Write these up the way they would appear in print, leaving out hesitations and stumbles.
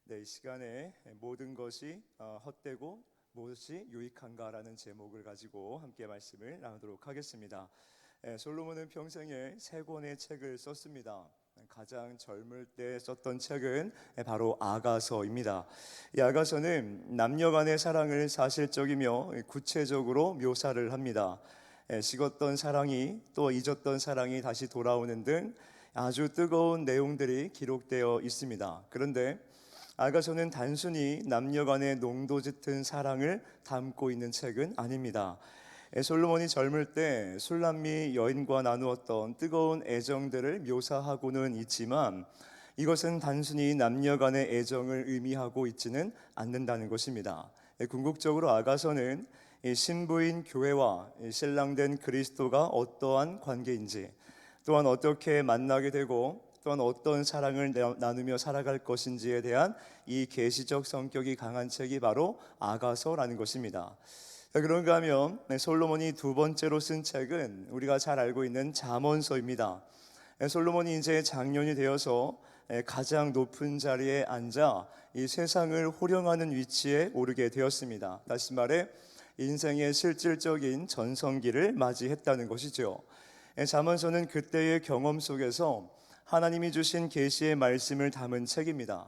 네, 이 시간에 모든 것이 헛되고 무엇이 유익한가라는 제목을 가지고 함께 말씀을 나누도록 하겠습니다. 솔로몬은 평생에 세 권의 책을 썼습니다. 가장 젊을 때 썼던 책은 바로 아가서입니다. 이 아가서는 남녀 간의 사랑을 사실적이며 구체적으로 묘사를 합니다. 식었던 사랑이 또 잊었던 사랑이 다시 돌아오는 등 아주 뜨거운 내용들이 기록되어 있습니다. 그런데 아가서는 단순히 남녀 간의 농도 짙은 사랑을 담고 있는 책은 아닙니다. 솔로몬이 젊을 때 술람미 여인과 나누었던 뜨거운 애정들을 묘사하고는 있지만 이것은 단순히 남녀 간의 애정을 의미하고 있지는 않는다는 것입니다. 궁극적으로 아가서는 신부인 교회와 신랑된 그리스도가 어떠한 관계인지, 또한 어떻게 만나게 되고 또한 어떤 사랑을 나누며 살아갈 것인지에 대한 이 계시적 성격이 강한 책이 바로 아가서라는 것입니다. 그런가 하면 솔로몬이 두 번째로 쓴 책은 우리가 잘 알고 있는 잠언서입니다. 솔로몬이 이제 장년이 되어서 가장 높은 자리에 앉아 이 세상을 호령하는 위치에 오르게 되었습니다. 다시 말해 인생의 실질적인 전성기를 맞이했다는 것이죠. 잠언서는 그때의 경험 속에서 하나님이 주신 계시의 말씀을 담은 책입니다.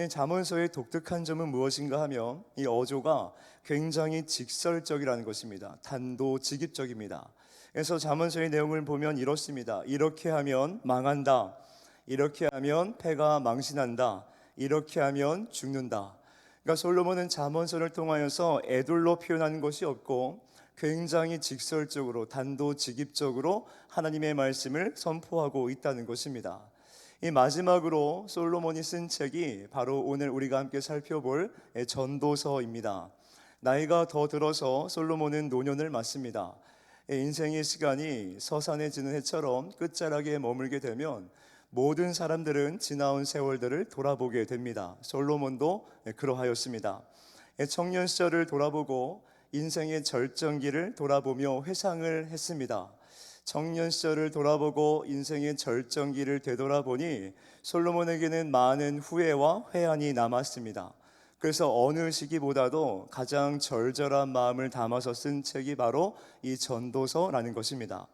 잠언서의 독특한 점은 무엇인가 하면 이 어조가 굉장히 직설적이라는 것입니다. 단도직입적입니다. 그래서 잠언서의 내용을 보면 이렇습니다. 이렇게 하면 망한다. 이렇게 하면 패가 망신한다. 이렇게 하면 죽는다. 그러니까 솔로몬은 잠언서를 통하여서 애둘러 표현하는 것이 없고 굉장히 직설적으로 단도직입적으로 하나님의 말씀을 선포하고 있다는 것입니다. 이 마지막으로 솔로몬이 쓴 책이 바로 오늘 우리가 함께 살펴볼 전도서입니다. 나이가 더 들어서 솔로몬은 노년을 맞습니다. 인생의 시간이 서산해지는 해처럼 끝자락에 머물게 되면 모든 사람들은 지나온 세월들을 돌아보게 됩니다. 솔로몬도 그러하였습니다. 청년 시절을 돌아보고 인생의 절정기를 돌아보며 회상을 했습니다. 청년 시절을 돌아보고 인생의 절정기를 되돌아보니 솔로몬에게는 많은 후회와 회한이 남았습니다. 그래서 어느 시기보다도 가장 절절한 마음을 담아서 쓴 책이 바로 이 전도서라는 것입니다.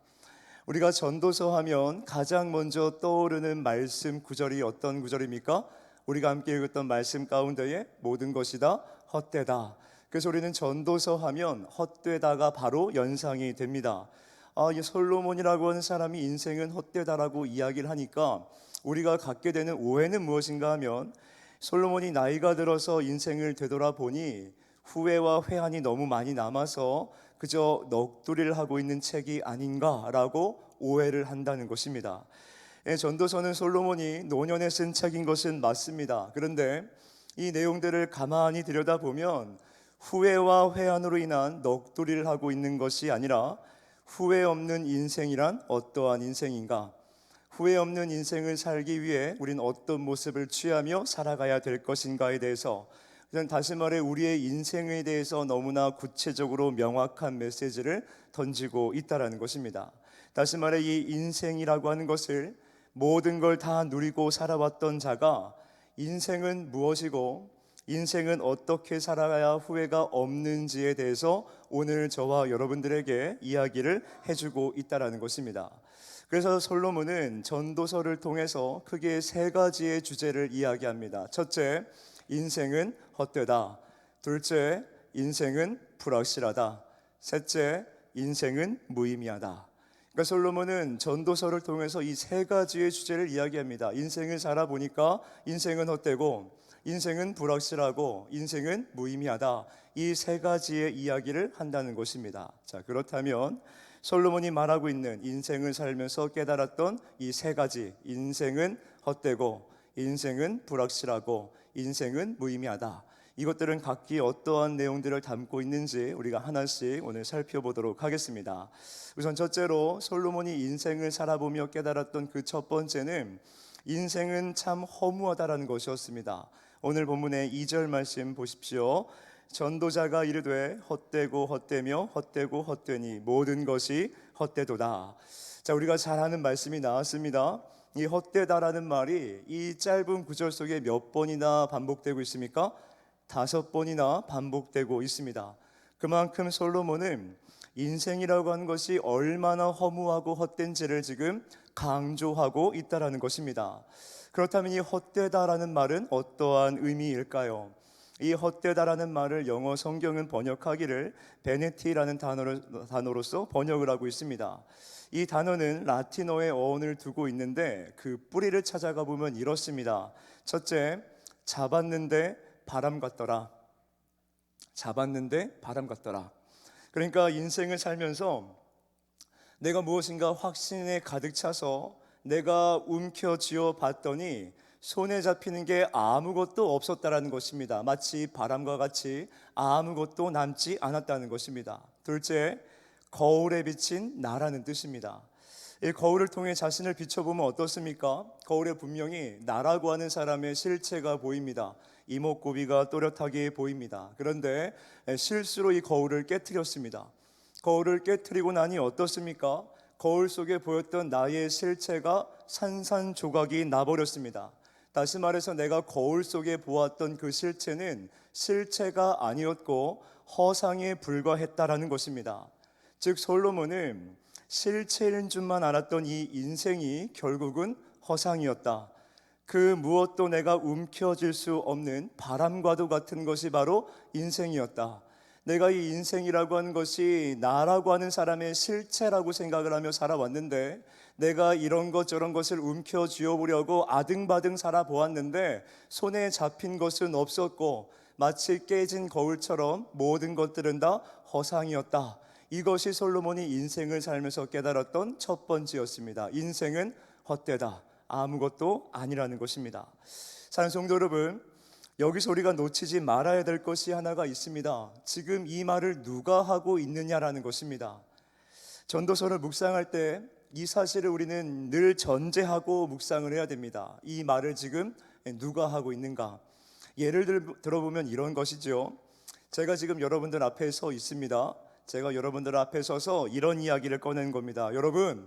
우리가 전도서 하면 가장 먼저 떠오르는 말씀 구절이 어떤 구절입니까? 우리가 함께 읽었던 말씀 가운데에 모든 것이 다 헛되다. 그래서 우리는 전도서 하면 헛되다가 바로 연상이 됩니다. 이 솔로몬이라고 하는 사람이 인생은 헛되다라고 이야기를 하니까 우리가 갖게 되는 오해는 무엇인가 하면 솔로몬이 나이가 들어서 인생을 되돌아보니 후회와 회한이 너무 많이 남아서 그저 넋두리를 하고 있는 책이 아닌가라고 오해를 한다는 것입니다. 전도서는 솔로몬이 노년에 쓴 책인 것은 맞습니다. 그런데 이 내용들을 가만히 들여다보면 후회와 회한으로 인한 넋두리를 하고 있는 것이 아니라 후회 없는 인생이란 어떠한 인생인가? 후회 없는 인생을 살기 위해 우린 어떤 모습을 취하며 살아가야 될 것인가에 대해서, 다시 말해 우리의 인생에 대해서 너무나 구체적으로 명확한 메시지를 던지고 있다는 것입니다. 다시 말해 이 인생이라고 하는 것을 모든 걸 다 누리고 살아왔던 자가 인생은 무엇이고 인생은 어떻게 살아가야 후회가 없는지에 대해서 오늘 저와 여러분들에게 이야기를 해주고 있다는 것입니다. 그래서 솔로몬은 전도서를 통해서 크게 세 가지의 주제를 이야기합니다. 첫째, 인생은 헛되다. 둘째, 인생은 불확실하다. 셋째, 인생은 무의미하다. 그러니까 솔로몬은 전도서를 통해서 이 세 가지의 주제를 이야기합니다. 인생을 살아보니까 인생은 헛되고 인생은 불확실하고 인생은 무의미하다. 이 세 가지의 이야기를 한다는 것입니다. 자, 그렇다면 솔로몬이 말하고 있는 인생을 살면서 깨달았던 이 세 가지, 인생은 헛되고 인생은 불확실하고 인생은 무의미하다, 이것들은 각기 어떠한 내용들을 담고 있는지 우리가 하나씩 오늘 살펴보도록 하겠습니다. 우선 첫째로 솔로몬이 인생을 살아보며 깨달았던 그 첫 번째는 인생은 참 허무하다라는 것이었습니다. 오늘 본문의 2절 말씀 보십시오. 전도자가 이르되 헛되고 헛되며 헛되고 헛되니 모든 것이 헛되도다. 자, 우리가 잘 아는 말씀이 나왔습니다. 이 헛되다라는 말이 이 짧은 구절 속에 몇 번이나 반복되고 있습니까? 5번이나 반복되고 있습니다. 그만큼 솔로몬은 인생이라고 하는 것이 얼마나 허무하고 헛된지를 지금 강조하고 있다라는 것입니다. 그렇다면 이 헛되다라는 말은 어떠한 의미일까요? 이 헛되다라는 말을 영어 성경은 번역하기를 베네티라는 단어로서 번역을 하고 있습니다. 이 단어는 라틴어의 어원을 두고 있는데 그 뿌리를 찾아가 보면 이렇습니다. 첫째, 잡았는데 바람 같더라. 잡았는데 바람 같더라. 그러니까 인생을 살면서 내가 무엇인가 확신에 가득 차서 내가 움켜쥐어 봤더니 손에 잡히는 게 아무것도 없었다라는 것입니다. 마치 바람과 같이 아무것도 남지 않았다는 것입니다. 둘째, 거울에 비친 나라는 뜻입니다. 이 거울을 통해 자신을 비춰보면 어떻습니까? 거울에 분명히 나라고 하는 사람의 실체가 보입니다. 이목구비가 또렷하게 보입니다. 그런데 실수로 이 거울을 깨트렸습니다. 거울을 깨트리고 나니 어떻습니까? 거울 속에 보였던 나의 실체가 산산조각이 나버렸습니다. 다시 말해서 내가 거울 속에 보았던 그 실체는 실체가 아니었고 허상에 불과했다라는 것입니다. 즉 솔로몬은 실체인 줄만 알았던 이 인생이 결국은 허상이었다. 그 무엇도 내가 움켜쥘 수 없는 바람과도 같은 것이 바로 인생이었다. 내가 이 인생이라고 하는 것이 나라고 하는 사람의 실체라고 생각을 하며 살아왔는데 내가 이런 것 저런 것을 움켜쥐어 보려고 아등바등 살아보았는데 손에 잡힌 것은 없었고 마치 깨진 거울처럼 모든 것들은 다 허상이었다. 이것이 솔로몬이 인생을 살면서 깨달았던 첫 번째였습니다. 인생은 헛되다. 아무것도 아니라는 것입니다. 사랑하는 성도 여러분, 여기서 우리가 놓치지 말아야 될 것이 하나가 있습니다. 지금 이 말을 누가 하고 있느냐라는 것입니다. 전도서를 묵상할 때 이 사실을 우리는 늘 전제하고 묵상을 해야 됩니다. 이 말을 지금 누가 하고 있는가? 예를 들어보면 이런 것이죠. 제가 지금 여러분들 앞에 서 있습니다. 제가 여러분들 앞에 서서 이런 이야기를 꺼낸 겁니다. 여러분,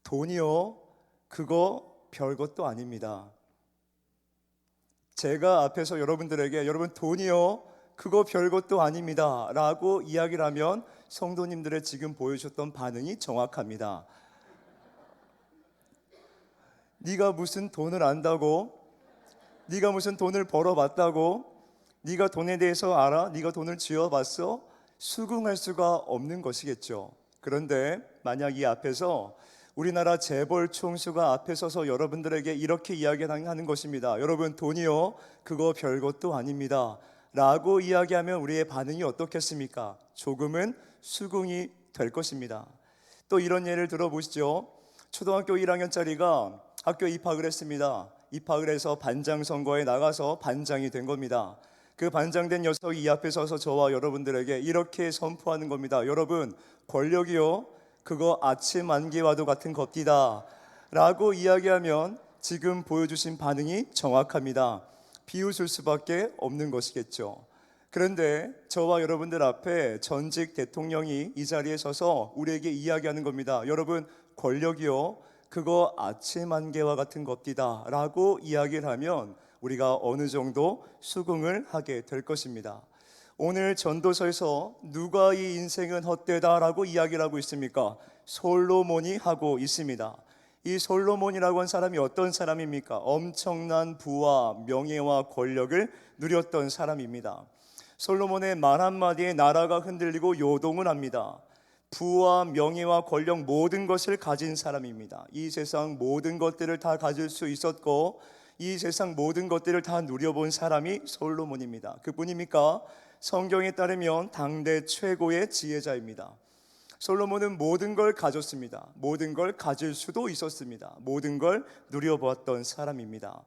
돈이요, 그거 별것도 아닙니다. 제가 앞에서 여러분들에게 여러분 돈이요, 그거 별것도 아닙니다 라고 이야기를 하면 성도님들의 지금 보여주셨던 반응이 정확합니다. 네가 무슨 돈을 안다고? 네가 무슨 돈을 벌어봤다고? 네가 돈에 대해서 알아? 네가 돈을 쥐어봤어? 수긍할 수가 없는 것이겠죠. 그런데 만약 이 앞에서 우리나라 재벌 총수가 앞에 서서 여러분들에게 이렇게 이야기하는 것입니다. 여러분 돈이요, 그거 별것도 아닙니다 라고 이야기하면 우리의 반응이 어떻겠습니까? 조금은 수긍이 될 것입니다. 또 이런 예를 들어보시죠. 초등학교 1학년짜리가 학교에 입학을 했습니다. 입학을 해서 반장 선거에 나가서 반장이 된 겁니다. 그 반장된 녀석이 이 앞에 서서 저와 여러분들에게 이렇게 선포하는 겁니다. 여러분, 권력이요, 그거 아침 안개와도 같은 겁디다 라고 이야기하면 지금 보여주신 반응이 정확합니다. 비웃을 수밖에 없는 것이겠죠. 그런데 저와 여러분들 앞에 전직 대통령이 이 자리에 서서 우리에게 이야기하는 겁니다. 여러분, 권력이요, 그거 아침 안개와 같은 겁디다 라고 이야기를 하면 우리가 어느 정도 수긍을 하게 될 것입니다. 오늘 전도서에서 누가 이 인생은 헛되다라고 이야기를 하고 있습니까? 솔로몬이 하고 있습니다. 이 솔로몬이라고 한 사람이 어떤 사람입니까? 엄청난 부와 명예와 권력을 누렸던 사람입니다. 솔로몬의 말 한마디에 나라가 흔들리고 요동을 합니다. 부와 명예와 권력 모든 것을 가진 사람입니다. 이 세상 모든 것들을 다 가질 수 있었고 이 세상 모든 것들을 다 누려본 사람이 솔로몬입니다. 그뿐입니까? 성경에 따르면 당대 최고의 지혜자입니다. 솔로몬은 모든 걸 가졌습니다. 모든 걸 가질 수도 있었습니다. 모든 걸 누려보았던 사람입니다.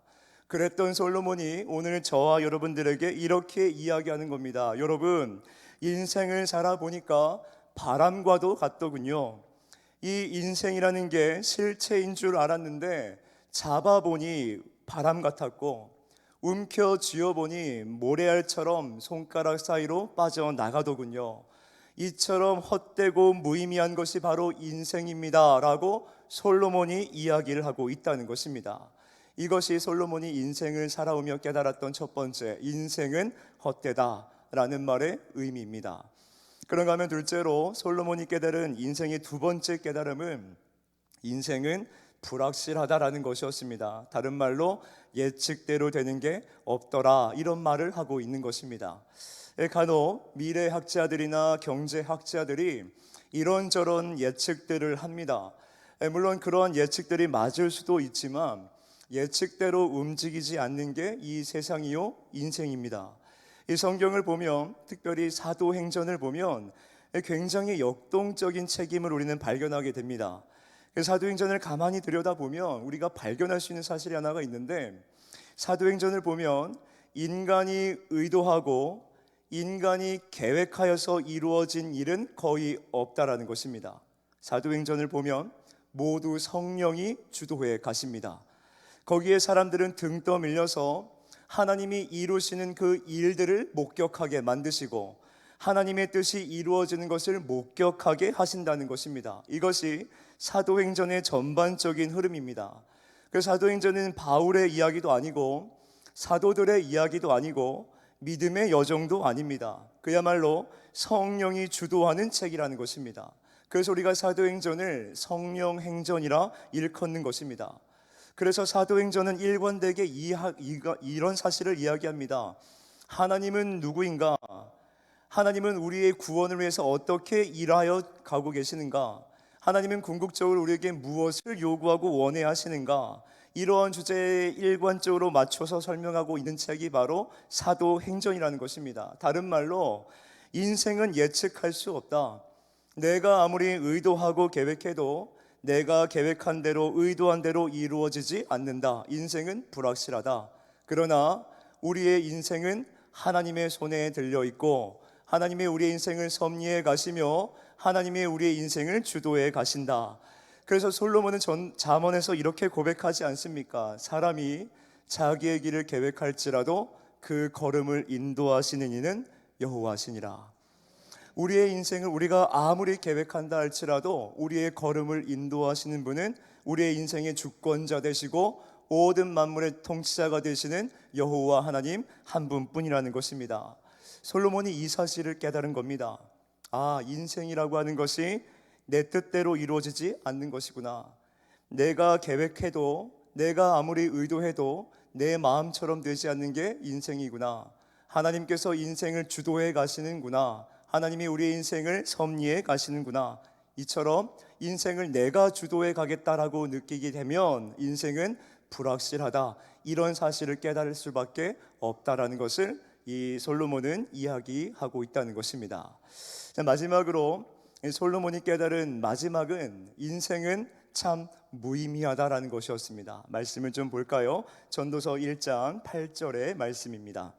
그랬던 솔로몬이 오늘 저와 여러분들에게 이렇게 이야기하는 겁니다. 여러분, 인생을 살아보니까 바람과도 같더군요. 이 인생이라는 게 실체인 줄 알았는데 잡아보니 바람 같았고 움켜쥐어보니 모래알처럼 손가락 사이로 빠져나가더군요. 이처럼 헛되고 무의미한 것이 바로 인생입니다 라고 솔로몬이 이야기를 하고 있다는 것입니다. 이것이 솔로몬이 인생을 살아오며 깨달았던 첫 번째, 인생은 헛되다 라는 말의 의미입니다. 그런가 하면 둘째로 솔로몬이 깨달은 인생의 두 번째 깨달음은 인생은 불확실하다라는 것이었습니다. 다른 말로 예측대로 되는 게 없더라, 이런 말을 하고 있는 것입니다. 간혹 미래학자들이나 경제학자들이 이런저런 예측들을 합니다. 물론 그런 예측들이 맞을 수도 있지만 예측대로 움직이지 않는 게 이 세상이요 인생입니다. 이 성경을 보면, 특별히 사도행전을 보면 굉장히 역동적인 책임을 우리는 발견하게 됩니다. 사도행전을 가만히 들여다보면 우리가 발견할 수 있는 사실이 하나가 있는데, 사도행전을 보면 인간이 의도하고 인간이 계획하여서 이루어진 일은 거의 없다라는 것입니다. 사도행전을 보면 모두 성령이 주도해 가십니다. 거기에 사람들은 등 떠밀려서 하나님이 이루시는 그 일들을 목격하게 만드시고 하나님의 뜻이 이루어지는 것을 목격하게 하신다는 것입니다. 이것이 사도행전의 전반적인 흐름입니다. 그 사도행전은 바울의 이야기도 아니고 사도들의 이야기도 아니고 믿음의 여정도 아닙니다. 그야말로 성령이 주도하는 책이라는 것입니다. 그래서 우리가 사도행전을 성령행전이라 일컫는 것입니다. 그래서 사도행전은 일관되게 이런 사실을 이야기합니다. 하나님은 누구인가? 하나님은 우리의 구원을 위해서 어떻게 일하여 가고 계시는가? 하나님은 궁극적으로 우리에게 무엇을 요구하고 원해 하시는가? 이러한 주제에 일관적으로 맞춰서 설명하고 있는 책이 바로 사도행전이라는 것입니다. 다른 말로 인생은 예측할 수 없다. 내가 아무리 의도하고 계획해도 내가 계획한 대로 의도한 대로 이루어지지 않는다. 인생은 불확실하다. 그러나 우리의 인생은 하나님의 손에 들려 있고 하나님의 우리의 인생을 섭리해 가시며 하나님의 우리의 인생을 주도해 가신다. 그래서 솔로몬은 잠언에서 이렇게 고백하지 않습니까? 사람이 자기의 길을 계획할지라도 그 걸음을 인도하시는 이는 여호와시니라. 우리의 인생을 우리가 아무리 계획한다 할지라도 우리의 걸음을 인도하시는 분은 우리의 인생의 주권자 되시고 모든 만물의 통치자가 되시는 여호와 하나님 한 분뿐이라는 것입니다. 솔로몬이 이 사실을 깨달은 겁니다. 아, 인생이라고 하는 것이 내 뜻대로 이루어지지 않는 것이구나. 내가 계획해도 내가 아무리 의도해도 내 마음처럼 되지 않는 게 인생이구나. 하나님께서 인생을 주도해 가시는구나. 하나님이 우리의 인생을 섭리해 가시는구나. 이처럼 인생을 내가 주도해 가겠다라고 느끼게 되면 인생은 불확실하다. 이런 사실을 깨달을 수밖에 없다라는 것을 이 솔로몬은 이야기하고 있다는 것입니다. 자, 마지막으로 솔로몬이 깨달은 마지막은 인생은 참 무의미하다라는 것이었습니다. 말씀을 좀 볼까요? 전도서 1장 8절의 말씀입니다.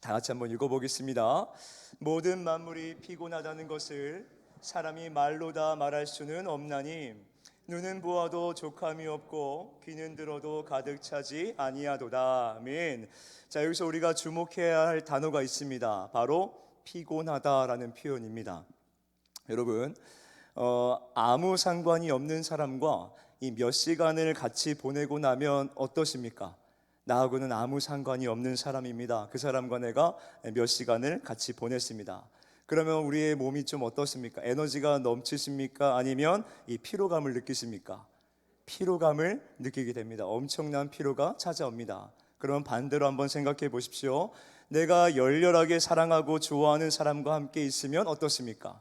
다 같이 한번 읽어보겠습니다. 모든 만물이 피곤하다는 것을 사람이 말로 다 말할 수는 없나니 눈은 보아도 족함이 없고 귀는 들어도 가득 차지 아니하도다. 아멘. 자, 여기서 우리가 주목해야 할 단어가 있습니다. 바로 피곤하다라는 표현입니다. 여러분, 아무 상관이 없는 사람과 이 몇 시간을 같이 보내고 나면 어떠십니까? 나하고는 아무 상관이 없는 사람입니다. 그 사람과 내가 몇 시간을 같이 보냈습니다. 그러면 우리의 몸이 좀 어떻습니까? 에너지가 넘치십니까? 아니면 이 피로감을 느끼십니까? 피로감을 느끼게 됩니다. 엄청난 피로가 찾아옵니다. 그럼 반대로 한번 생각해 보십시오. 내가 열렬하게 사랑하고 좋아하는 사람과 함께 있으면 어떻습니까?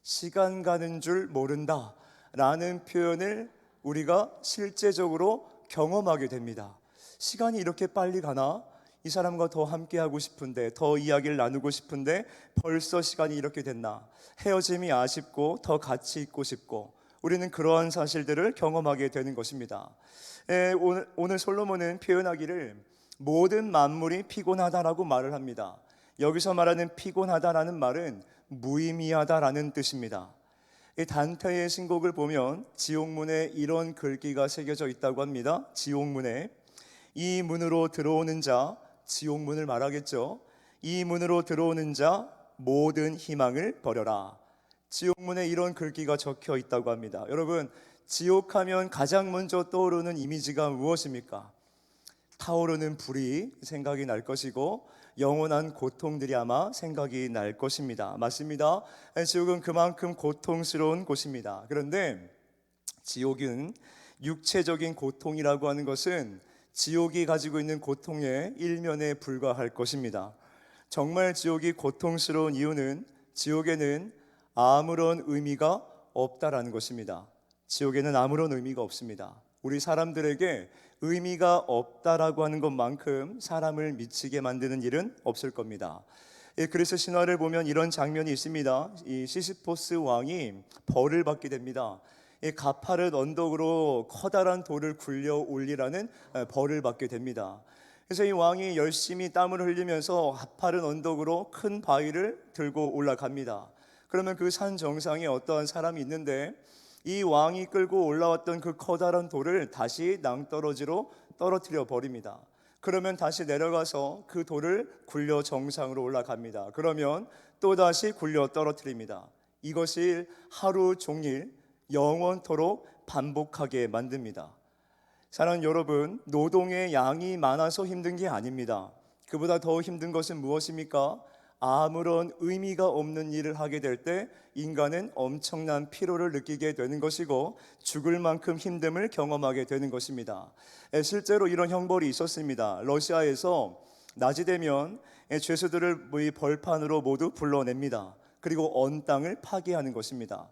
시간 가는 줄 모른다 라는 표현을 우리가 실제적으로 경험하게 됩니다. 시간이 이렇게 빨리 가나? 이 사람과 더 함께 하고 싶은데, 더 이야기를 나누고 싶은데 벌써 시간이 이렇게 됐나? 헤어짐이 아쉽고 더 같이 있고 싶고, 우리는 그러한 사실들을 경험하게 되는 것입니다. 오늘 솔로몬은 표현하기를 모든 만물이 피곤하다라고 말을 합니다. 여기서 말하는 피곤하다라는 말은 무의미하다라는 뜻입니다. 이 단테의 신곡을 보면 지옥문에 이런 글귀가 새겨져 있다고 합니다. 지옥문에 이 문으로 들어오는 자, 지옥문을 말하겠죠. 이 문으로 들어오는 자 모든 희망을 버려라. 지옥문에 이런 글귀가 적혀 있다고 합니다. 여러분, 지옥하면 가장 먼저 떠오르는 이미지가 무엇입니까? 타오르는 불이 생각이 날 것이고 영원한 고통들이 아마 생각이 날 것입니다. 맞습니다. 지옥은 그만큼 고통스러운 곳입니다. 그런데 지옥은 육체적인 고통이라고 하는 것은 지옥이 가지고 있는 고통의 일면에 불과할 것입니다. 정말 지옥이 고통스러운 이유는 지옥에는 아무런 의미가 없다라는 것입니다. 지옥에는 아무런 의미가 없습니다. 우리 사람들에게 의미가 없다라고 하는 것만큼 사람을 미치게 만드는 일은 없을 겁니다. 그래서 신화를 보면 이런 장면이 있습니다. 이 시시포스 왕이 벌을 받게 됩니다. 이 가파른 언덕으로 커다란 돌을 굴려 올리라는 벌을 받게 됩니다. 그래서 이 왕이 열심히 땀을 흘리면서 가파른 언덕으로 큰 바위를 들고 올라갑니다. 그러면 그 산 정상에 어떠한 사람이 있는데 이 왕이 끌고 올라왔던 그 커다란 돌을 다시 낭떠러지로 떨어뜨려 버립니다. 그러면 다시 내려가서 그 돌을 굴려 정상으로 올라갑니다. 그러면 또다시 굴려 떨어뜨립니다. 이것이 하루 종일 영원토록 반복하게 만듭니다. 사랑하는 여러분, 노동의 양이 많아서 힘든 게 아닙니다. 그보다 더 힘든 것은 무엇입니까? 아무런 의미가 없는 일을 하게 될 때 인간은 엄청난 피로를 느끼게 되는 것이고 죽을 만큼 힘듦을 경험하게 되는 것입니다. 실제로 이런 형벌이 있었습니다. 러시아에서 낮이 되면 죄수들을 벌판으로 모두 불러냅니다. 그리고 언 땅을 파괴하는 것입니다.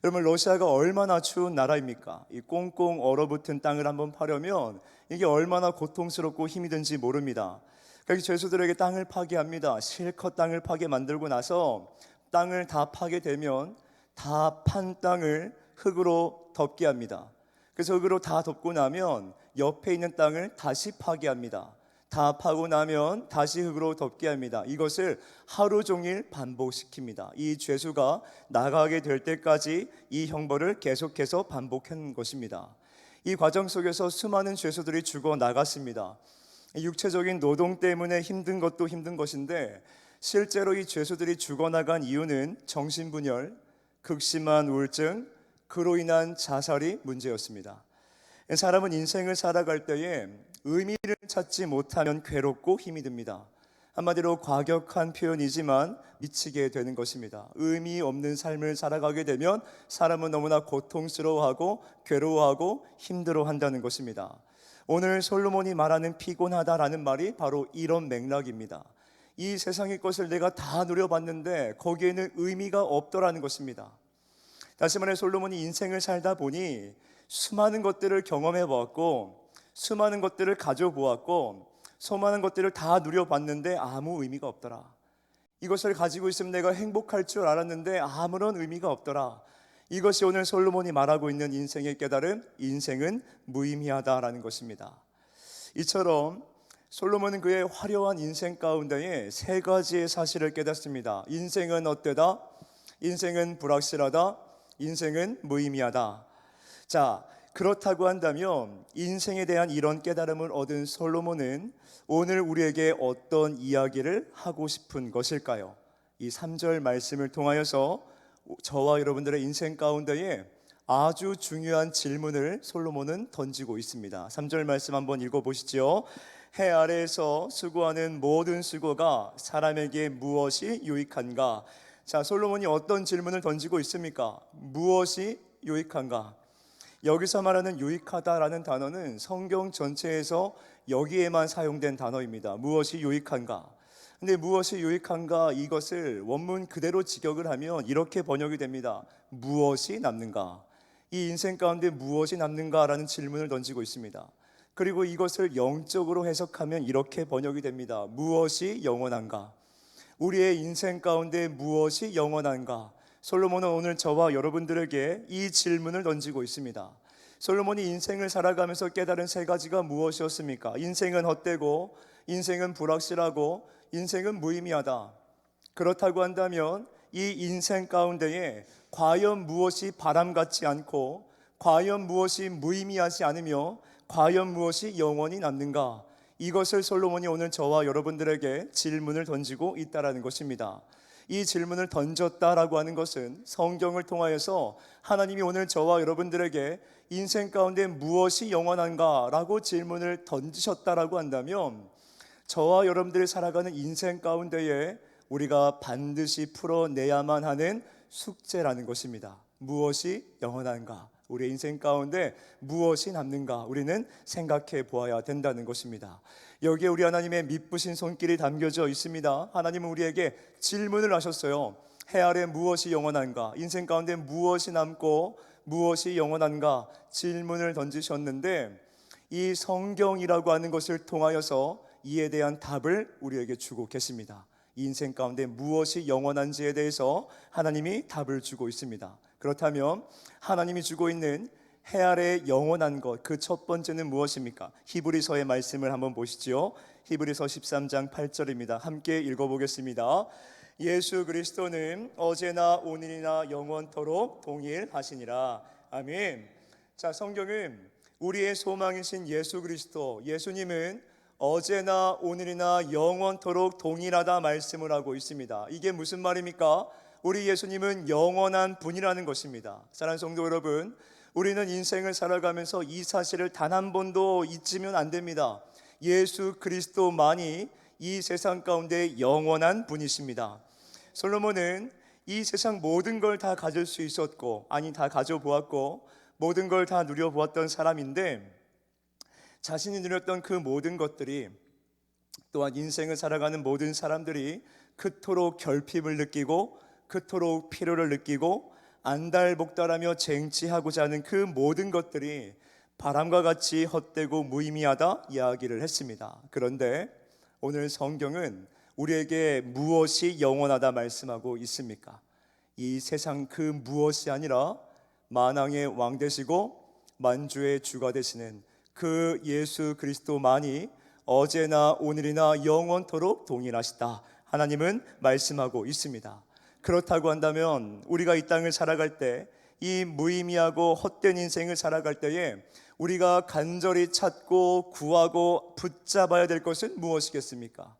여러분, 러시아가 얼마나 추운 나라입니까? 이 꽁꽁 얼어붙은 땅을 한번 파려면 이게 얼마나 고통스럽고 힘이 든지 모릅니다. 그래서 죄수들에게 땅을 파괴합니다. 실컷 땅을 파괴 만들고 나서 땅을 다 파괴되면 다 판 땅을 흙으로 덮게 합니다. 그래서 흙으로 다 덮고 나면 옆에 있는 땅을 다시 파괴합니다. 다 파고 나면 다시 흙으로 덮게 합니다. 이것을 하루 종일 반복시킵니다. 이 죄수가 나가게 될 때까지 이 형벌을 계속해서 반복한 것입니다. 이 과정 속에서 수많은 죄수들이 죽어 나갔습니다. 육체적인 노동 때문에 힘든 것도 힘든 것인데 실제로 이 죄수들이 죽어나간 이유는 정신분열, 극심한 우울증, 그로 인한 자살이 문제였습니다. 사람은 인생을 살아갈 때에 의미를 찾지 못하면 괴롭고 힘이 듭니다. 한마디로 과격한 표현이지만 미치게 되는 것입니다. 의미 없는 삶을 살아가게 되면 사람은 너무나 고통스러워하고 괴로워하고 힘들어한다는 것입니다. 오늘 솔로몬이 말하는 피곤하다라는 말이 바로 이런 맥락입니다. 이 세상의 것을 내가 다 누려봤는데 거기에는 의미가 없더라는 것입니다. 다시 말해 솔로몬이 인생을 살다 보니 수많은 것들을 경험해 보았고 수많은 것들을 가져보았고 수많은 것들을 다 누려봤는데 아무 의미가 없더라. 이것을 가지고 있으면 내가 행복할 줄 알았는데 아무런 의미가 없더라. 이것이 오늘 솔로몬이 말하고 있는 인생의 깨달음, 인생은 무의미하다라는 것입니다. 이처럼 솔로몬은 그의 화려한 인생 가운데에 세 가지의 사실을 깨닫습니다. 인생은 헛되다, 인생은 불확실하다, 인생은 무의미하다. 자, 그렇다고 한다면 인생에 대한 이런 깨달음을 얻은 솔로몬은 오늘 우리에게 어떤 이야기를 하고 싶은 것일까요? 이 3절 말씀을 통하여서 저와 여러분들의 인생 가운데에 아주 중요한 질문을 솔로몬은 던지고 있습니다. 3절 말씀 한번 읽어보시죠. 해 아래에서 수고하는 모든 수고가 사람에게 무엇이 유익한가? 자, 솔로몬이 어떤 질문을 던지고 있습니까? 무엇이 유익한가? 여기서 말하는 유익하다라는 단어는 성경 전체에서 여기에만 사용된 단어입니다. 무엇이 유익한가? 근데 무엇이 유익한가? 이것을 원문 그대로 직역을 하면 이렇게 번역이 됩니다. 무엇이 남는가? 이 인생 가운데 무엇이 남는가라는 질문을 던지고 있습니다. 그리고 이것을 영적으로 해석하면 이렇게 번역이 됩니다. 무엇이 영원한가? 우리의 인생 가운데 무엇이 영원한가? 솔로몬은 오늘 저와 여러분들에게 이 질문을 던지고 있습니다. 솔로몬이 인생을 살아가면서 깨달은 세 가지가 무엇이었습니까? 인생은 헛되고, 인생은 불확실하고, 인생은 무의미하다. 그렇다고 한다면 이 인생 가운데에 과연 무엇이 바람 같지 않고, 과연 무엇이 무의미하지 않으며, 과연 무엇이 영원히 남는가? 이것을 솔로몬이 오늘 저와 여러분들에게 질문을 던지고 있다라는 것입니다. 이 질문을 던졌다라고 하는 것은 성경을 통하여서 하나님이 오늘 저와 여러분들에게 인생 가운데 무엇이 영원한가라고 질문을 던지셨다라고 한다면, 저와 여러분들이 살아가는 인생 가운데에 우리가 반드시 풀어내야만 하는 숙제라는 것입니다. 무엇이 영원한가? 우리의 인생 가운데 무엇이 남는가? 우리는 생각해 보아야 된다는 것입니다. 여기에 우리 하나님의 미쁘신 손길이 담겨져 있습니다. 하나님은 우리에게 질문을 하셨어요. 해 아래 무엇이 영원한가? 인생 가운데 무엇이 남고 무엇이 영원한가? 질문을 던지셨는데, 이 성경이라고 하는 것을 통하여서 이에 대한 답을 우리에게 주고 계십니다. 인생 가운데 무엇이 영원한지에 대해서 하나님이 답을 주고 있습니다. 그렇다면 하나님이 주고 있는 해 아래 영원한 것, 그 첫 번째는 무엇입니까? 히브리서의 말씀을 한번 보시죠. 히브리서 13장 8절입니다. 함께 읽어보겠습니다. 예수 그리스도는 어제나 오늘이나 영원토록 동일하시니라. 아멘. 자, 성경은 우리의 소망이신 예수 그리스도, 예수님은 어제나 오늘이나 영원토록 동일하다 말씀을 하고 있습니다. 이게 무슨 말입니까? 우리 예수님은 영원한 분이라는 것입니다. 사랑하는 성도 여러분, 우리는 인생을 살아가면서 이 사실을 단 한 번도 잊으면 안 됩니다. 예수 그리스도만이 이 세상 가운데 영원한 분이십니다. 솔로몬은 이 세상 모든 걸 다 가질 수 있었고, 아니 다 가져보았고 모든 걸 다 누려보았던 사람인데, 자신이 누렸던 그 모든 것들이, 또한 인생을 살아가는 모든 사람들이 그토록 결핍을 느끼고 그토록 필요를 느끼고 안달복달하며 쟁취하고자 하는 그 모든 것들이 바람과 같이 헛되고 무의미하다 이야기를 했습니다. 그런데 오늘 성경은 우리에게 무엇이 영원하다 말씀하고 있습니까? 이 세상 그 무엇이 아니라 만왕의 왕 되시고 만주의 주가 되시는 그 예수 그리스도만이 어제나 오늘이나 영원토록 동일하시다, 하나님은 말씀하고 있습니다. 그렇다고 한다면 우리가 이 땅을 살아갈 때, 이 무의미하고 헛된 인생을 살아갈 때에 우리가 간절히 찾고 구하고 붙잡아야 될 것은 무엇이겠습니까?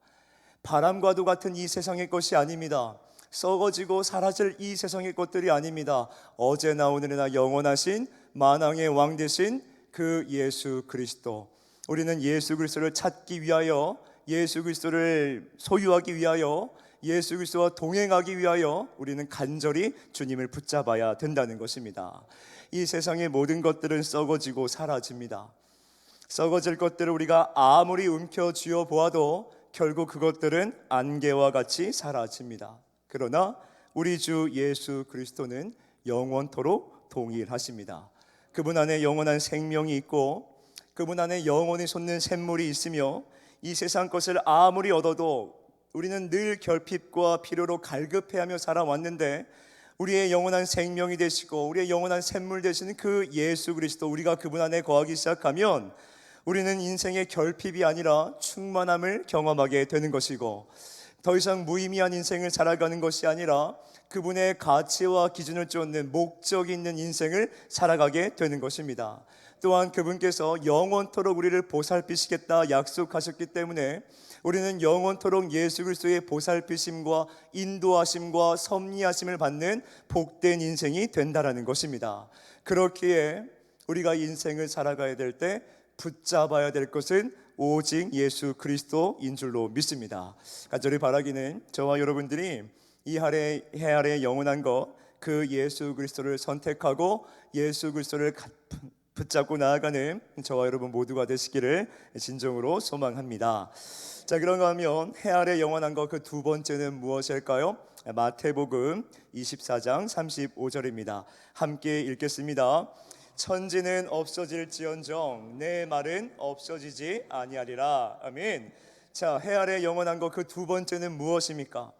바람과도 같은 이 세상의 것이 아닙니다. 썩어지고 사라질 이 세상의 것들이 아닙니다. 어제나 오늘이나 영원하신 만왕의 왕 되신 그 예수 그리스도, 우리는 예수 그리스도를 찾기 위하여, 예수 그리스도를 소유하기 위하여, 예수 그리스도와 동행하기 위하여 우리는 간절히 주님을 붙잡아야 된다는 것입니다. 이 세상의 모든 것들은 썩어지고 사라집니다. 썩어질 것들을 우리가 아무리 움켜쥐어 보아도 결국 그것들은 안개와 같이 사라집니다. 그러나 우리 주 예수 그리스도는 영원토록 동일하십니다. 그분 안에 영원한 생명이 있고 그분 안에 영원히 솟는 샘물이 있으며, 이 세상 것을 아무리 얻어도 우리는 늘 결핍과 필요로 갈급해하며 살아왔는데, 우리의 영원한 생명이 되시고 우리의 영원한 샘물 되시는 그 예수 그리스도, 우리가 그분 안에 거하기 시작하면 우리는 인생의 결핍이 아니라 충만함을 경험하게 되는 것이고, 더 이상 무의미한 인생을 살아가는 것이 아니라 그분의 가치와 기준을 쫓는 목적이 있는 인생을 살아가게 되는 것입니다. 또한 그분께서 영원토록 우리를 보살피시겠다 약속하셨기 때문에 우리는 영원토록 예수 그리스도의 보살피심과 인도하심과 섭리하심을 받는 복된 인생이 된다라는 것입니다. 그렇기에 우리가 인생을 살아가야 될 때 붙잡아야 될 것은 오직 예수 그리스도인 줄로 믿습니다. 간절히 바라기는 저와 여러분들이 이 해 아래 영원한 것, 그 예수 그리스도를 선택하고 예수 그리스도를 붙잡고 나아가는 저와 여러분 모두가 되시기를 진정으로 소망합니다. 자, 그런가 하면 해 아래 영원한 것, 그 두 번째는 무엇일까요? 마태복음 24장 35절입니다. 함께 읽겠습니다. 천지는 없어질지언정 내 말은 없어지지 아니하리라. 아멘. 자, 해 아래 영원한 것, 그 두 번째는 무엇입니까?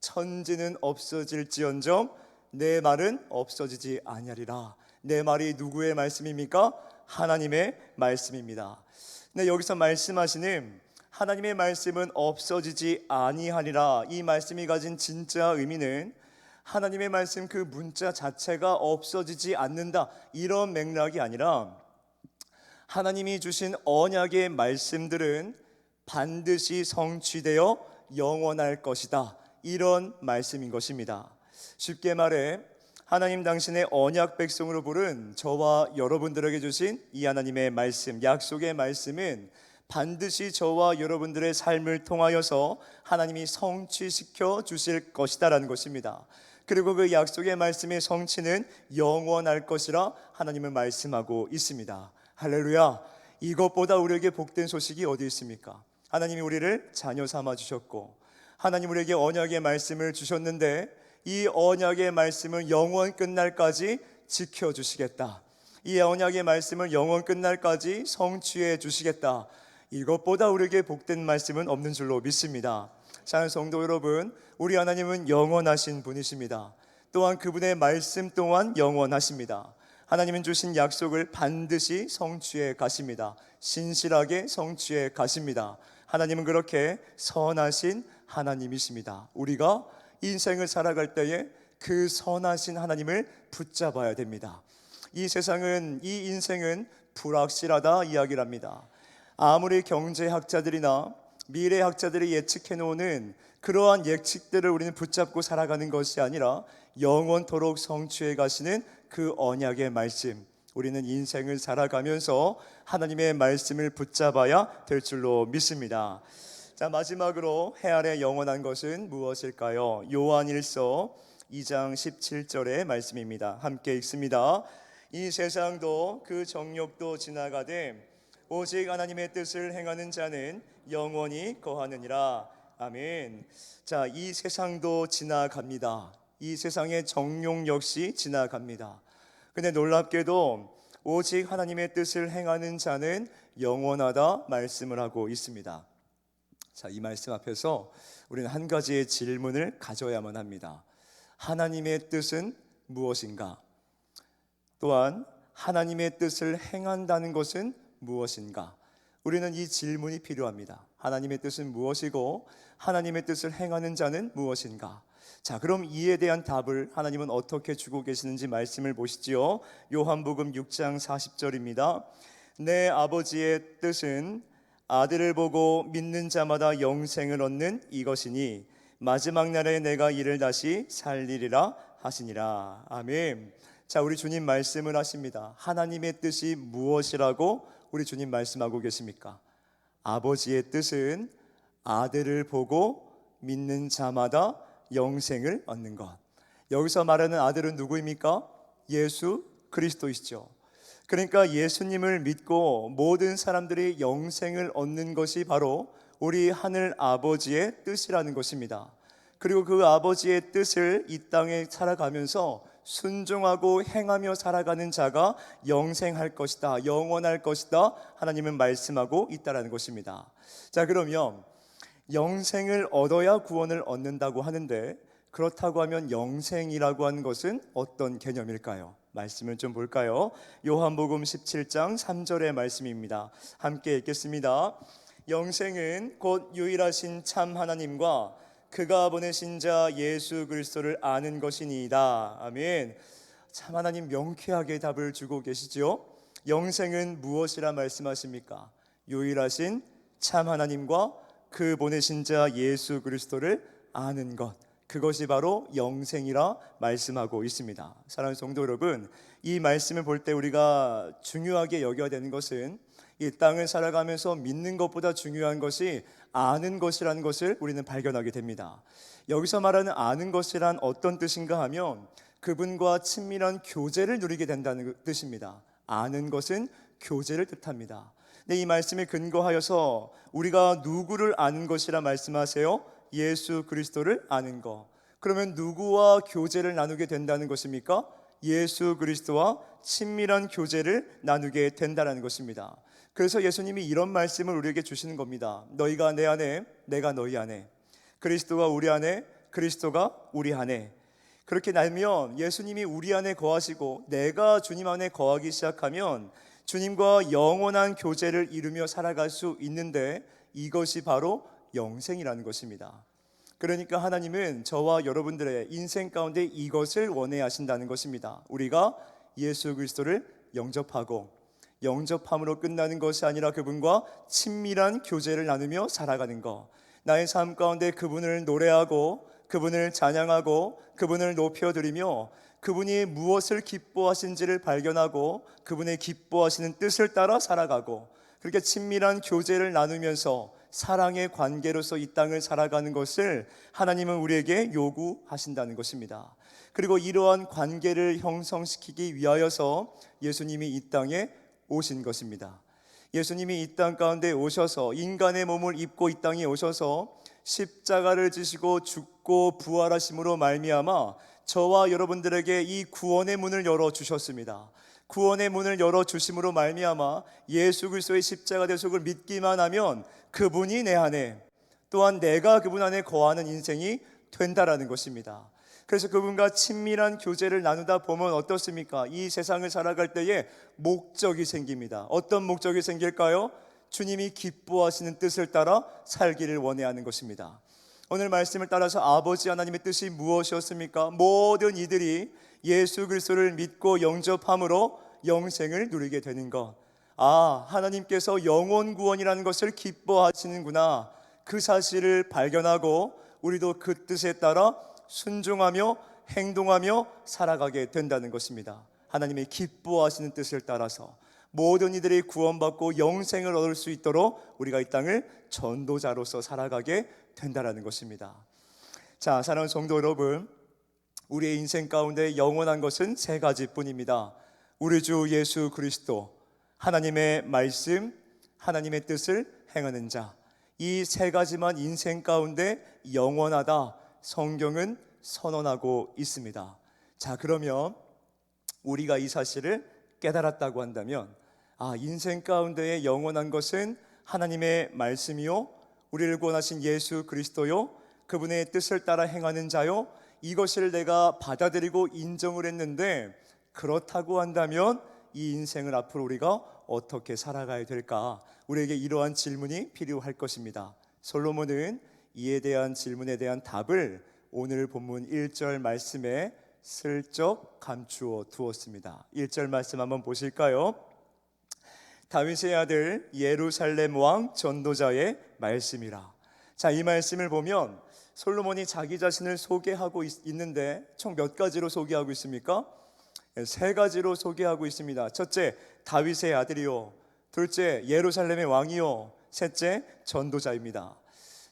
천지는 없어질지언정 내 말은 없어지지 아니하리라. 내 말이 누구의 말씀입니까? 하나님의 말씀입니다. 네, 여기서 말씀하시는 하나님의 말씀은 없어지지 아니하리라, 이 말씀이 가진 진짜 의미는 하나님의 말씀 그 문자 자체가 없어지지 않는다, 이런 맥락이 아니라 하나님이 주신 언약의 말씀들은 반드시 성취되어 영원할 것이다, 이런 말씀인 것입니다. 쉽게 말해 하나님 당신의 언약 백성으로 부른 저와 여러분들에게 주신 이 하나님의 말씀, 약속의 말씀은 반드시 저와 여러분들의 삶을 통하여서 하나님이 성취시켜 주실 것이다라는 것입니다. 그리고 그 약속의 말씀의 성취는 영원할 것이라 하나님은 말씀하고 있습니다. 할렐루야. 이것보다 우리에게 복된 소식이 어디 있습니까? 하나님이 우리를 자녀 삼아 주셨고 하나님 우리에게 언약의 말씀을 주셨는데 이 언약의 말씀을 영원 끝날까지 지켜주시겠다. 이 언약의 말씀을 영원 끝날까지 성취해 주시겠다. 이것보다 우리에게 복된 말씀은 없는 줄로 믿습니다. 사랑하는 성도 여러분, 우리 하나님은 영원하신 분이십니다. 또한 그분의 말씀 또한 영원하십니다. 하나님은 주신 약속을 반드시 성취해 가십니다. 신실하게 성취해 가십니다. 하나님은 그렇게 선하신 하나님이십니다. 우리가 인생을 살아갈 때에 그 선하신 하나님을 붙잡아야 됩니다. 이 세상은, 이 인생은 불확실하다 이야기를 합니다. 아무리 경제학자들이나 미래학자들이 예측해 놓는 그러한 예측들을 우리는 붙잡고 살아가는 것이 아니라 영원토록 성취해 가시는 그 언약의 말씀, 우리는 인생을 살아가면서 하나님의 말씀을 붙잡아야 될 줄로 믿습니다. 자, 마지막으로 해 아래 영원한 것은 무엇일까요? 요한일서 2장 17절의 말씀입니다. 함께 읽습니다. 이 세상도 그 정욕도 지나가되 오직 하나님의 뜻을 행하는 자는 영원히 거하느니라. 아멘. 자, 이 세상도 지나갑니다. 이 세상의 정욕 역시 지나갑니다. 근데 놀랍게도 오직 하나님의 뜻을 행하는 자는 영원하다 말씀을 하고 있습니다. 자, 이 말씀 앞에서 우리는 한 가지의 질문을 가져야만 합니다. 하나님의 뜻은 무엇인가? 또한 하나님의 뜻을 행한다는 것은 무엇인가? 우리는 이 질문이 필요합니다. 하나님의 뜻은 무엇이고 하나님의 뜻을 행하는 자는 무엇인가? 자, 그럼 이에 대한 답을 하나님은 어떻게 주고 계시는지 말씀을 보시지요. 요한복음 6장 40절입니다. 내 아버지의 뜻은 아들을 보고 믿는 자마다 영생을 얻는 이것이니 마지막 날에 내가 이를 다시 살리리라 하시니라. 아멘. 자, 우리 주님 말씀을 하십니다. 하나님의 뜻이 무엇이라고 우리 주님 말씀하고 계십니까? 아버지의 뜻은 아들을 보고 믿는 자마다 영생을 얻는 것. 여기서 말하는 아들은 누구입니까? 예수 그리스도이시죠. 그러니까 예수님을 믿고 모든 사람들이 영생을 얻는 것이 바로 우리 하늘 아버지의 뜻이라는 것입니다. 그리고 그 아버지의 뜻을 이 땅에 살아가면서 순종하고 행하며 살아가는 자가 영생할 것이다, 영원할 것이다, 하나님은 말씀하고 있다는 것입니다. 자, 그러면 영생을 얻어야 구원을 얻는다고 하는데, 그렇다고 하면 영생이라고 하는 것은 어떤 개념일까요? 말씀을 좀 볼까요? 요한복음 17장 3절의 말씀입니다. 함께 읽겠습니다. 영생은 곧 유일하신 참 하나님과 그가 보내신 자 예수 그리스도를 아는 것이니이다. 아멘. 참 하나님 명쾌하게 답을 주고 계시죠. 영생은 무엇이라 말씀하십니까? 유일하신 참 하나님과 그 보내신 자 예수 그리스도를 아는 것, 그것이 바로 영생이라 말씀하고 있습니다. 사랑하는 성도 여러분, 이 말씀을 볼 때 우리가 중요하게 여겨야 되는 것은 이 땅을 살아가면서 믿는 것보다 중요한 것이 아는 것이라는 것을 우리는 발견하게 됩니다. 여기서 말하는 아는 것이란 어떤 뜻인가 하면 그분과 친밀한 교제를 누리게 된다는 뜻입니다. 아는 것은 교제를 뜻합니다. 근데 이 말씀에 근거하여서 우리가 누구를 아는 것이라 말씀하세요? 예수 그리스도를 아는 것. 그러면 누구와 교제를 나누게 된다는 것입니까? 예수 그리스도와 친밀한 교제를 나누게 된다는 것입니다. 그래서 예수님이 이런 말씀을 우리에게 주시는 겁니다. 너희가 내 안에, 내가 너희 안에, 그리스도가 우리 안에, 그리스도가 우리 안에. 그렇게 나면 예수님이 우리 안에 거하시고 내가 주님 안에 거하기 시작하면 주님과 영원한 교제를 이루며 살아갈 수 있는데, 이것이 바로 영생이라는 것입니다. 그러니까 하나님은 저와 여러분들의 인생 가운데 이것을 원해 하신다는 것입니다. 우리가 예수 그리스도를 영접하고, 영접함으로 끝나는 것이 아니라 그분과 친밀한 교제를 나누며 살아가는 것, 나의 삶 가운데 그분을 노래하고 그분을 찬양하고 그분을 높여드리며 그분이 무엇을 기뻐하신지를 발견하고 그분의 기뻐하시는 뜻을 따라 살아가고 그렇게 친밀한 교제를 나누면서 사랑의 관계로서 이 땅을 살아가는 것을 하나님은 우리에게 요구하신다는 것입니다. 그리고 이러한 관계를 형성시키기 위하여서 예수님이 이 땅에 오신 것입니다. 예수님이 이 땅 가운데 오셔서 인간의 몸을 입고 이 땅에 오셔서 십자가를 지시고 죽고 부활하심으로 말미암아 저와 여러분들에게 이 구원의 문을 열어주셨습니다. 구원의 문을 열어주심으로 말미암아 예수 그리스도의 십자가 대속을 믿기만 하면 그분이 내 안에, 또한 내가 그분 안에 거하는 인생이 된다라는 것입니다. 그래서 그분과 친밀한 교제를 나누다 보면 어떻습니까? 이 세상을 살아갈 때에 목적이 생깁니다. 어떤 목적이 생길까요? 주님이 기뻐하시는 뜻을 따라 살기를 원해하는 것입니다. 오늘 말씀을 따라서 아버지 하나님의 뜻이 무엇이었습니까? 모든 이들이 예수 그리스도를 믿고 영접함으로 영생을 누리게 되는 것. 하나님께서 영혼 구원이라는 것을 기뻐하시는구나. 그 사실을 발견하고 우리도 그 뜻에 따라 순종하며 행동하며 살아가게 된다는 것입니다. 하나님의 기뻐하시는 뜻을 따라서 모든 이들이 구원받고 영생을 얻을 수 있도록 우리가 이 땅을 전도자로서 살아가게 된다는 것입니다. 자, 사랑하는 성도 여러분, 우리의 인생 가운데 영원한 것은 세 가지뿐입니다. 우리 주 예수 그리스도, 하나님의 말씀, 하나님의 뜻을 행하는 자. 이 세 가지만 인생 가운데 영원하다 성경은 선언하고 있습니다. 자, 그러면 우리가 이 사실을 깨달았다고 한다면 인생 가운데의 영원한 것은 하나님의 말씀이요, 우리를 구원하신 예수 그리스도요, 그분의 뜻을 따라 행하는 자요, 이것을 내가 받아들이고 인정을 했는데, 그렇다고 한다면 이 인생을 앞으로 우리가 어떻게 살아가야 될까? 우리에게 이러한 질문이 필요할 것입니다. 솔로몬은 이에 대한 질문에 대한 답을 오늘 본문 1절 말씀에 슬쩍 감추어 두었습니다. 1절 말씀 한번 보실까요? 다윗의 아들 예루살렘 왕 전도자의 말씀이라. 자, 이 말씀을 보면 솔로몬이 자기 자신을 소개하고 있는데 총 몇 가지로 소개하고 있습니까? 세 가지로 소개하고 있습니다. 첫째, 다윗의 아들이요. 둘째, 예루살렘의 왕이요. 셋째, 전도자입니다.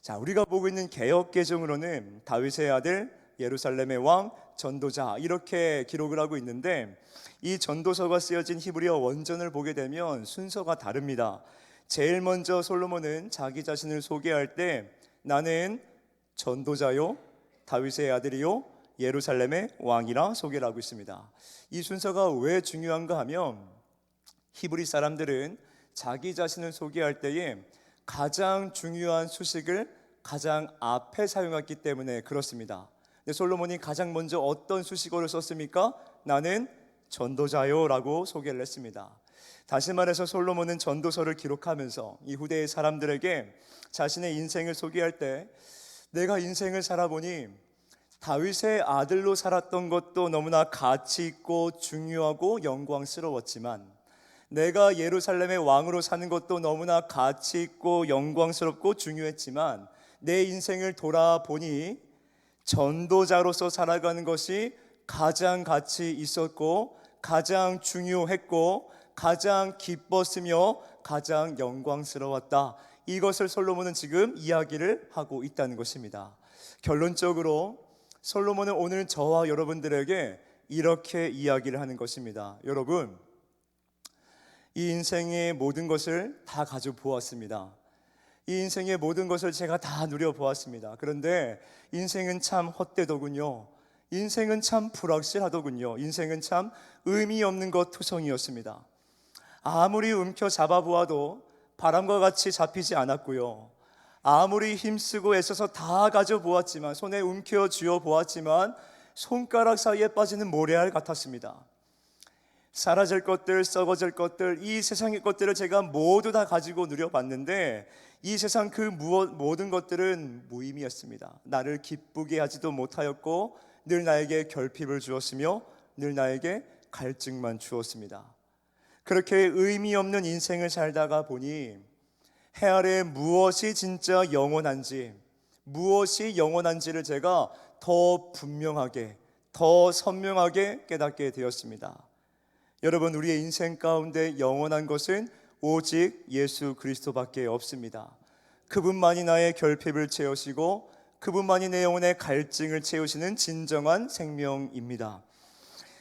자, 우리가 보고 있는 개역개정으로는 다윗의 아들, 예루살렘의 왕, 전도자 이렇게 기록을 하고 있는데, 이 전도서가 쓰여진 히브리어 원전을 보게 되면 순서가 다릅니다. 제일 먼저 솔로몬은 자기 자신을 소개할 때 나는 전도자요, 다윗의 아들이요, 예루살렘의 왕이라 소개를 하고 있습니다. 이 순서가 왜 중요한가 하면 히브리 사람들은 자기 자신을 소개할 때에 가장 중요한 수식을 가장 앞에 사용했기 때문에 그렇습니다. 근데 솔로몬이 가장 먼저 어떤 수식어를 썼습니까? 나는 전도자요 라고 소개를 했습니다. 다시 말해서 솔로몬은 전도서를 기록하면서 이 후대의 사람들에게 자신의 인생을 소개할 때, 내가 인생을 살아보니 다윗의 아들로 살았던 것도 너무나 가치 있고 중요하고 영광스러웠지만, 내가 예루살렘의 왕으로 사는 것도 너무나 가치 있고 영광스럽고 중요했지만, 내 인생을 돌아보니 전도자로서 살아가는 것이 가장 가치 있었고 가장 중요했고 가장 기뻤으며 가장 영광스러웠다. 이것을 솔로몬은 지금 이야기를 하고 있다는 것입니다. 결론적으로 솔로몬은 오늘 저와 여러분들에게 이렇게 이야기를 하는 것입니다. 여러분, 이 인생의 모든 것을 다 가져보았습니다. 이 인생의 모든 것을 제가 다 누려보았습니다. 그런데 인생은 참 헛되더군요. 인생은 참 불확실하더군요. 인생은 참 의미 없는 것 투성이었습니다. 아무리 움켜잡아 보아도 바람과 같이 잡히지 않았고요. 아무리 힘쓰고 애써서 다 가져보았지만, 손에 움켜 쥐어 보았지만 손가락 사이에 빠지는 모래알 같았습니다. 사라질 것들, 썩어질 것들, 이 세상의 것들을 제가 모두 다 가지고 누려봤는데 이 세상 그 모든 것들은 무의미했습니다. 나를 기쁘게 하지도 못하였고 늘 나에게 결핍을 주었으며 늘 나에게 갈증만 주었습니다. 그렇게 의미 없는 인생을 살다가 보니 해 아래 무엇이 진짜 영원한지, 무엇이 영원한지를 제가 더 분명하게, 더 선명하게 깨닫게 되었습니다. 여러분, 우리의 인생 가운데 영원한 것은 오직 예수 그리스도밖에 없습니다. 그분만이 나의 결핍을 채우시고 그분만이 내 영혼의 갈증을 채우시는 진정한 생명입니다.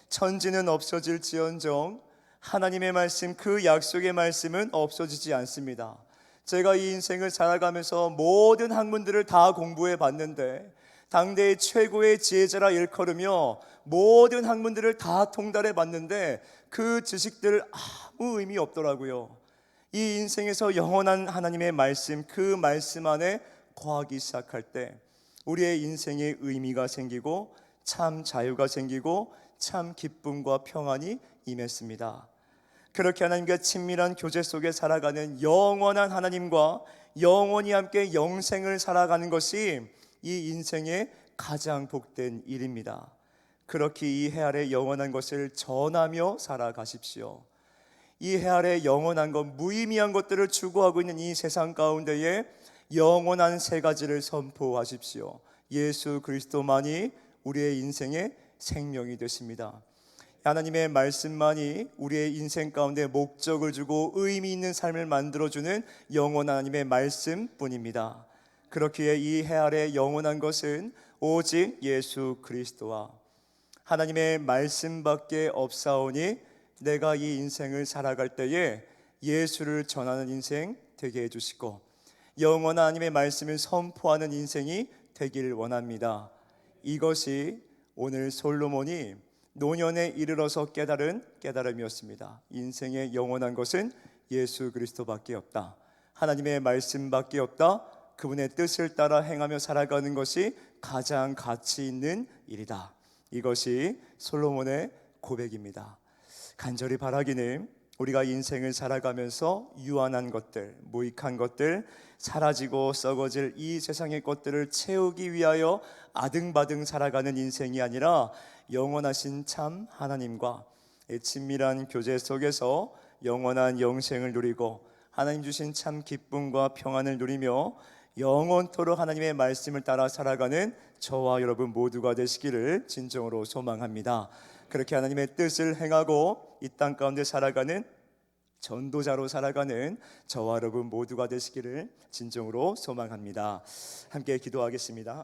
천지는 없어질지언정 하나님의 말씀, 그 약속의 말씀은 없어지지 않습니다. 제가 이 인생을 살아가면서 모든 학문들을 다 공부해 봤는데 당대의 최고의 지혜자라 일컬으며 모든 학문들을 다 통달해 봤는데 그 지식들 아무 의미 없더라고요. 이 인생에서 영원한 하나님의 말씀, 그 말씀 안에 거하기 시작할 때 우리의 인생에 의미가 생기고 참 자유가 생기고 참 기쁨과 평안이 임했습니다. 그렇게 하나님과 친밀한 교제 속에 살아가는 영원한 하나님과 영원히 함께 영생을 살아가는 것이 이 인생의 가장 복된 일입니다. 그렇게 이 해 아래 영원한 것을 전하며 살아가십시오. 이 해 아래 영원한 것, 무의미한 것들을 추구하고 있는 이 세상 가운데에 영원한 세 가지를 선포하십시오. 예수 그리스도만이 우리의 인생의 생명이 되십니다. 하나님의 말씀만이 우리의 인생 가운데 목적을 주고 의미 있는 삶을 만들어주는 영원한 하나님의 말씀뿐입니다. 그렇기에 이 해 아래 영원한 것은 오직 예수 그리스도와 하나님의 말씀밖에 없사오니 내가 이 인생을 살아갈 때에 예수를 전하는 인생 되게 해주시고 영원한 하나님의 말씀을 선포하는 인생이 되길 원합니다. 이것이 오늘 솔로몬이 노년에 이르러서 깨달은 깨달음이었습니다. 인생의 영원한 것은 예수 그리스도밖에 없다. 하나님의 말씀밖에 없다. 그분의 뜻을 따라 행하며 살아가는 것이 가장 가치 있는 일이다. 이것이 솔로몬의 고백입니다. 간절히 바라기는 우리가 인생을 살아가면서 유한한 것들, 무익한 것들, 사라지고 썩어질 이 세상의 것들을 채우기 위하여 아등바등 살아가는 인생이 아니라 영원하신 참 하나님과 친밀한 교제 속에서 영원한 영생을 누리고 하나님 주신 참 기쁨과 평안을 누리며 영원토록 하나님의 말씀을 따라 살아가는 저와 여러분 모두가 되시기를 진정으로 소망합니다. 그렇게 하나님의 뜻을 행하고 이 땅 가운데 살아가는 전도자로 살아가는 저와 여러분 모두가 되시기를 진정으로 소망합니다. 함께 기도하겠습니다.